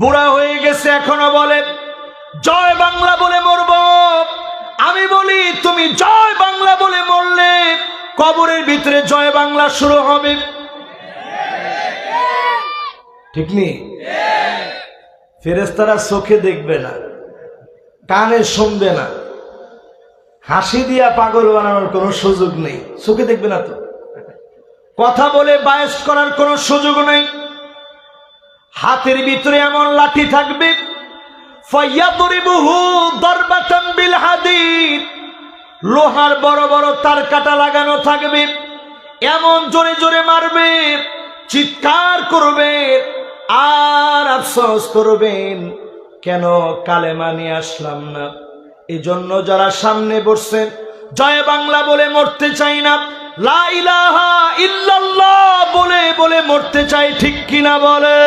বুড়া হয়ে গেছে, এখনো বলে জয় বাংলা বলে মরব। আমি বলি তুমি জয় বাংলা বলে মরলে কবরের ভিতরে জয় বাংলা শুরু হবে, ঠিক নেই? ফেরেশতারা চোখে দেখবে না, কানে শুনবে না, হাসি দিয়া পাগল বানানোর কোনো সুযোগ নেই। চোখে দেখবে না তো, কথা বলে বায়াস করার কোনো সুযোগ নেই। হাতের ভিতরে এমন লাঠি থাকবে, ফায়াদরিবুহু দরবাতান বিল হাদিদ, লোহার বড় বড় তার কাটা লাগানো থাকবে, এমন জোরে জোরে মারবে, চিৎকার করবে আর আফসোস করবেন কেন কালেমা নিয়ে আসলাম না। এজন্য যারা সামনে বসছেন জয় বাংলা বলে মরতে চাই না, লা ইলাহা ইল্লাল্লাহ বলে বলে মরতে চাই, ঠিক কিনা বলে?